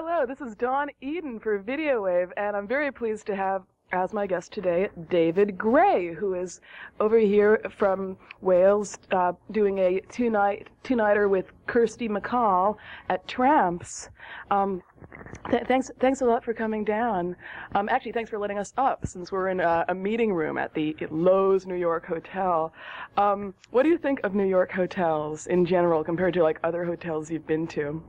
hello. This is Dawn Eden for Videowave, and I'm very pleased to have as my guest today David Gray, who is over here from Wales doing a two-nighter with Kirsty MacColl at Tramps. Thanks a lot for coming down. Actually, thanks for letting us up, since we're in a meeting room at the Loews New York Hotel. What do you think of New York hotels in general compared to like other hotels you've been to?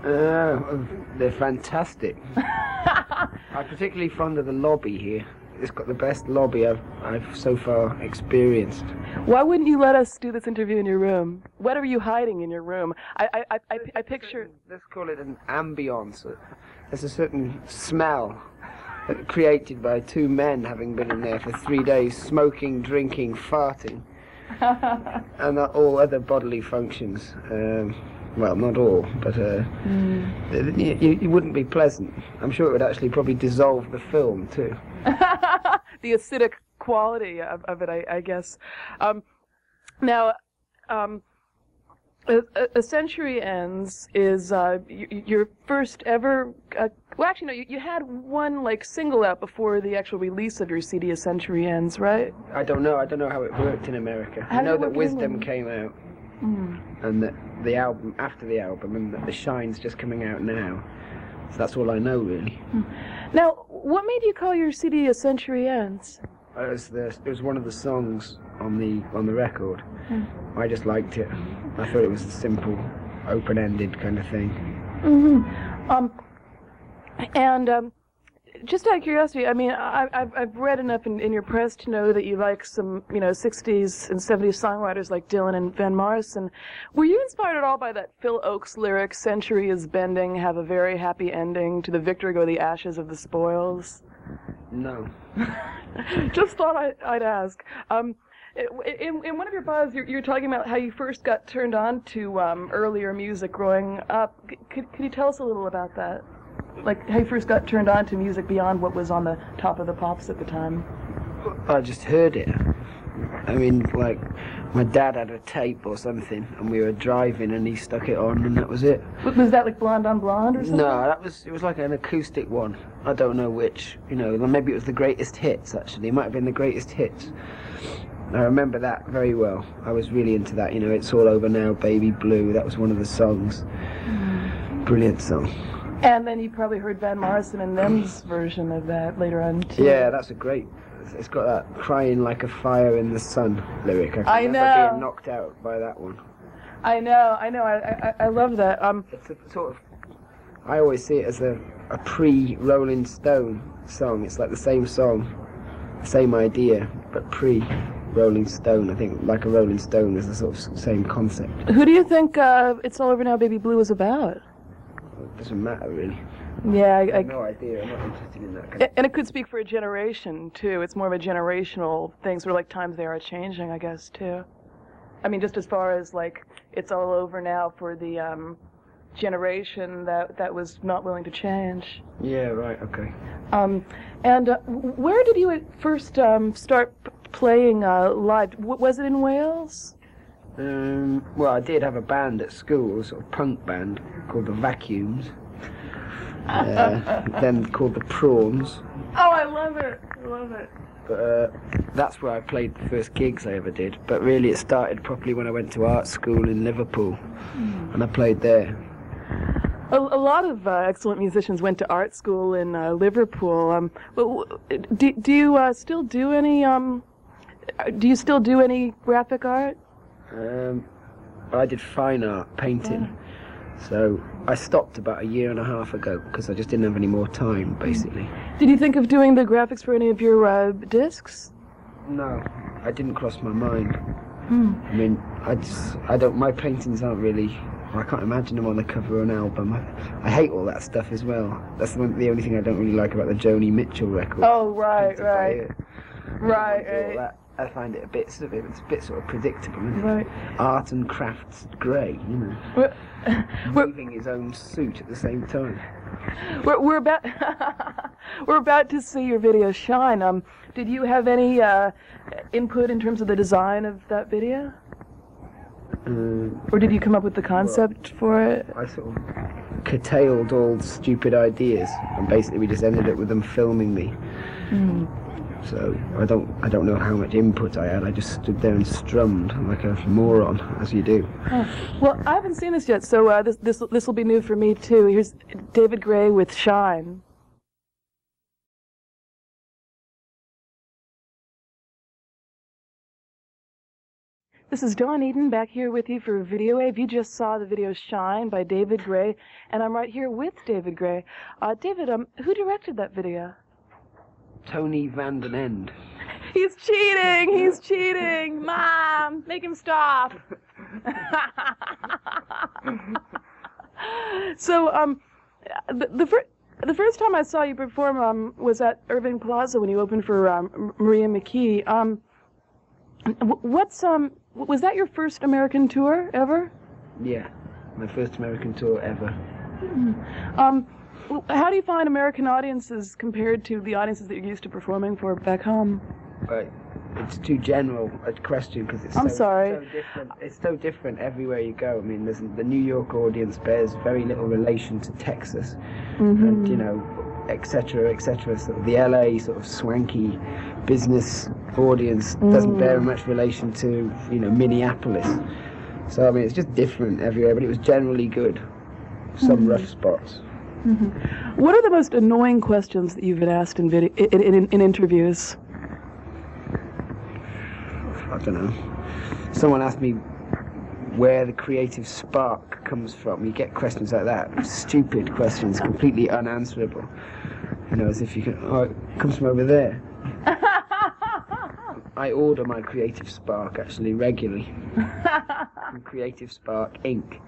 They're fantastic. I'm particularly fond of the lobby here. It's got the best lobby I've so far experienced. Why wouldn't you let us do this interview in your room? What are you hiding in your room? I picture... Let's call it an ambience. There's a certain smell created by two men having been in there for 3 days, smoking, drinking, farting, and all other bodily functions. Well, not all, but it wouldn't be pleasant. I'm sure it would actually probably dissolve the film, too. The acidic quality of it, I guess. Now, A Century Ends is your first ever... well, actually, no, you had one, like, single out before the actual release of your CD, A Century Ends, right? I don't know how it worked in America. I know that Wisdom came out. And that the album, after the album, and that The Shine's just coming out now. So that's all I know, really. Now, what made you call your CD A Century Ends? It was one of the songs on the record. I just liked it. I thought it was a simple, open-ended kind of thing. Just out of curiosity, I mean, I've read enough in your press to know that you like some, 60s and 70s songwriters like Dylan and Van Morrison. Were you inspired at all by that Phil Ochs lyric, "Century is bending, have a very happy ending, to the victor go the ashes of the spoils"? No. Just thought I'd ask. In one of your bios, you're talking about how you first got turned on to earlier music growing up. Could you tell us a little about that? Like, how you first got turned on to music beyond what was on the top of the pops at the time? I just heard it. I mean, like, my dad had a tape or something, and we were driving, and he stuck it on, and that was it. Was that like Blonde on Blonde or something? No, it was like an acoustic one. I don't know which. Maybe it was the Greatest Hits, actually. It might have been the Greatest Hits. I remember that very well. I was really into that. It's All Over Now, Baby Blue. That was one of the songs. Brilliant song. And then you probably heard Van Morrison and them's version of that later on, too. Yeah, that's a great... It's got that crying like a fire in the sun lyric. I remember being knocked out by that one. I know. I love that. It's a sort of... I always see it as a pre-Rolling Stone song. It's like the same song, same idea, but pre-Rolling Stone. I think Like a Rolling Stone is the sort of same concept. Who do you think It's All Over Now, Baby Blue was about? It doesn't matter, really. Yeah, I have no idea. I'm not interested in that kind of... And it could speak for a generation, too. It's more of a generational thing, sort of like times they are changing, I guess, too. I mean, just as far as, like, it's all over now for the generation that was not willing to change. Yeah, right, okay. Where did you first start playing live? Was it in Wales? Well, I did have a band at school, a sort of punk band called the Vacuums, then called the Prawns. Oh, I love it! But that's where I played the first gigs I ever did. But really, it started properly when I went to art school in Liverpool, and I played there. A lot of excellent musicians went to art school in Liverpool. Do you still do any? Do you still do any graphic art? I did fine art, painting. So I stopped about 1.5 years ago because I just didn't have any more time, basically. Did you think of doing the graphics for any of your discs? No, I didn't cross my mind. I mean, my paintings aren't really... I can't imagine them on the cover of an album. I hate all that stuff as well. That's the only thing I don't really like about the Joni Mitchell record. Oh, right. I find it a bit sort of predictable, isn't it? Right. Art and crafts grey, Moving his own suit at the same time. We're about we're about to see your video Shine. Did you have any input in terms of the design of that video? Or did you come up with the concept for it? I sort of curtailed all stupid ideas, and basically we just ended up with them filming me. So I don't know how much input I had. I just stood there and strummed like a moron, as you do. Well, I haven't seen this yet, so this will be new for me too. Here's David Gray with Shine. This is Dawn Eden back here with you for Videowave. You just saw the video Shine by David Gray, and I'm right here with David Gray. David, who directed that video? Tony Van Den End. He's cheating! He's cheating! Mom, make him stop! So, the first time I saw you perform was at Irving Plaza when you opened for Maria McKee. Was that your first American tour ever? Yeah, my first American tour ever. How do you find American audiences compared to the audiences that you're used to performing for back home? It's too general a question because it's so different. It's so different everywhere you go. I mean, the New York audience bears very little relation to Texas, and etc., etc. So the LA sort of swanky business audience doesn't bear much relation to Minneapolis. So I mean, it's just different everywhere. But it was generally good. Some rough spots. What are the most annoying questions that you've been asked in interviews? I don't know. Someone asked me where the creative spark comes from. You get questions like that. Stupid questions, completely unanswerable. As if you can, it comes from over there. I order my creative spark, actually, regularly. From Creative Spark Inc.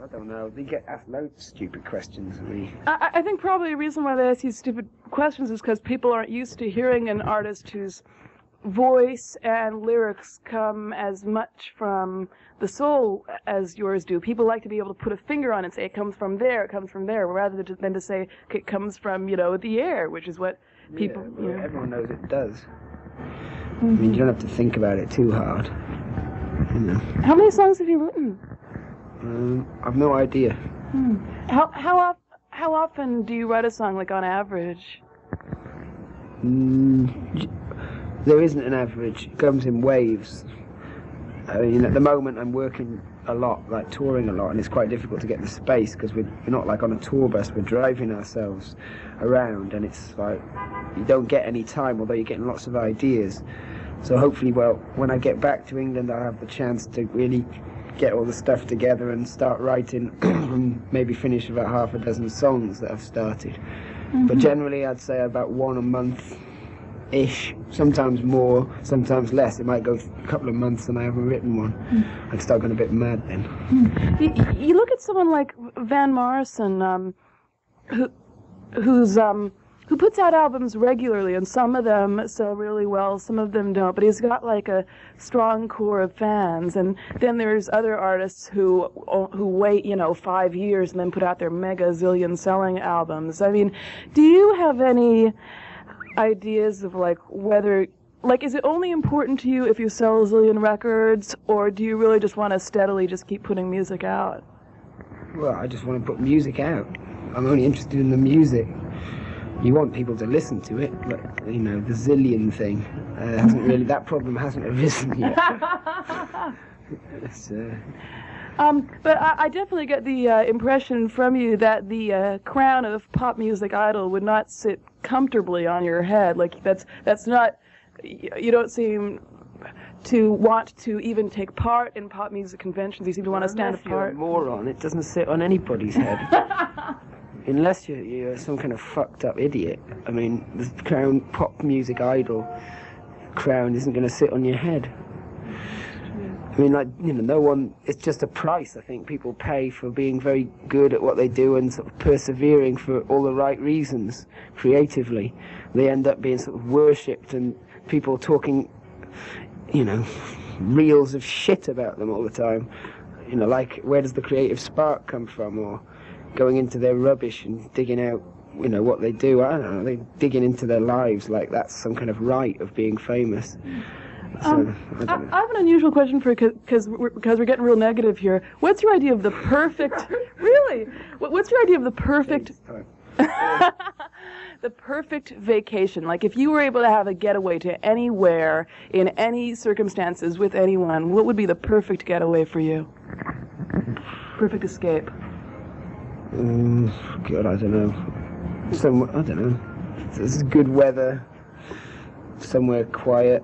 I don't know. They get asked loads of stupid questions of me. I think probably a reason why they ask you stupid questions is because people aren't used to hearing an artist whose voice and lyrics come as much from the soul as yours do. People like to be able to put a finger on it and say it comes from there, rather than to say it comes from, the air, which is what people... Yeah, everyone knows it does. I mean, you don't have to think about it too hard. How many songs have you written? I've no idea. How often do you write a song, like on average? There isn't an average. It comes in waves. I mean, at the moment I'm working a lot, like touring a lot, and it's quite difficult to get the space because we're not like on a tour bus. We're driving ourselves around, and it's like you don't get any time, although you're getting lots of ideas. So hopefully, when I get back to England, I'll have the chance to really get all the stuff together and start writing and maybe finish about half a dozen songs that I've started. But generally I'd say about one a month-ish, sometimes more, sometimes less. It might go a couple of months and I haven't written one. I'd start going a bit mad then. You look at someone like Van Morrison, who puts out albums regularly, and some of them sell really well, some of them don't, but he's got like a strong core of fans. And then there's other artists who wait 5 years and then put out their mega zillion selling albums. I mean, do you have any ideas of whether is it only important to you if you sell a zillion records, or do you really just want to steadily just keep putting music out? Well, I just want to put music out. I'm only interested in the music. You want people to listen to it, but the zillion thing that problem hasn't arisen yet. But I definitely get the impression from you that the crown of pop music idol would not sit comfortably on your head. That's not. You don't seem to want to even take part in pop music conventions. You seem to want to stand apart. You're a moron. It doesn't sit on anybody's head. Unless you're some kind of fucked up idiot. I mean, the crown pop music idol crown isn't going to sit on your head. I mean, no one, it's just a price I think people pay for being very good at what they do and sort of persevering for all the right reasons, creatively. They end up being sort of worshipped and people talking, reels of shit about them all the time. Like, where does the creative spark come from? Or going into their rubbish and digging out, what they do. I don't know, they're digging into their lives like that's some kind of right of being famous. So, I don't know. I have an unusual question for you because we're getting real negative here. What's your idea of the perfect? Really? What's your idea of the perfect? The perfect vacation. Like if you were able to have a getaway to anywhere in any circumstances with anyone, what would be the perfect getaway for you? Perfect escape. God, I don't know. Somewhere, I don't know. There's good weather. Somewhere quiet-ish.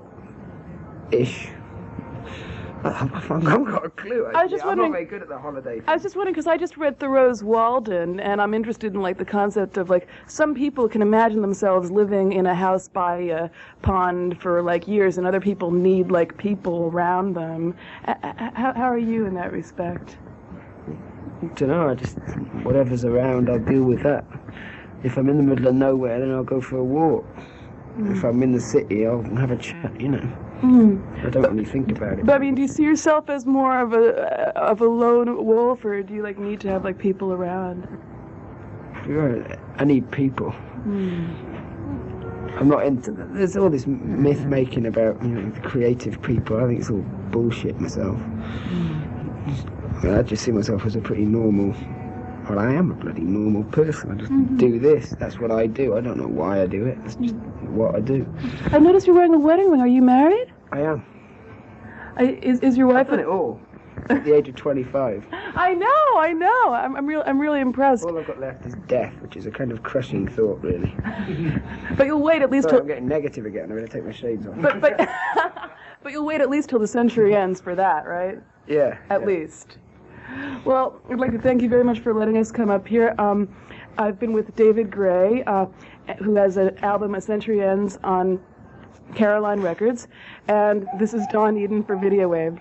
I haven't got a clue. I was just wondering. I'm not very good at the holiday. I was just wondering because I just read Thoreau's Walden, and I'm interested in like the concept of like some people can imagine themselves living in a house by a pond for like years, and other people need like people around them. How are you in that respect? I don't know. I just whatever's around, I'll deal with that. If I'm in the middle of nowhere, then I'll go for a walk. If I'm in the city, I'll have a chat. You know. I don't really think about it. But I mean, do you see yourself as more of a lone wolf, or do you like need to have like people around? I need people. I'm not into that. There's all this myth making about the creative people. I think it's all bullshit myself. I just see myself as a pretty normal. Well, I am a bloody normal person. I just do this. That's what I do. I don't know why I do it. It's just what I do. I noticed you're wearing a wedding ring. Are you married? I am. Is your wife? I've done it all. At the age of 25. I know. I'm really impressed. All I've got left is death, which is a kind of crushing thought, really. But you'll wait at least Sorry, till. I'm getting negative again. I'm going to take my shades off. But you'll wait at least till the century ends for that, right? Yeah. At least. Well, I'd like to thank you very much for letting us come up here. I've been with David Gray, who has an album, A Century Ends, on Caroline Records, and this is Dawn Eden for Videowave.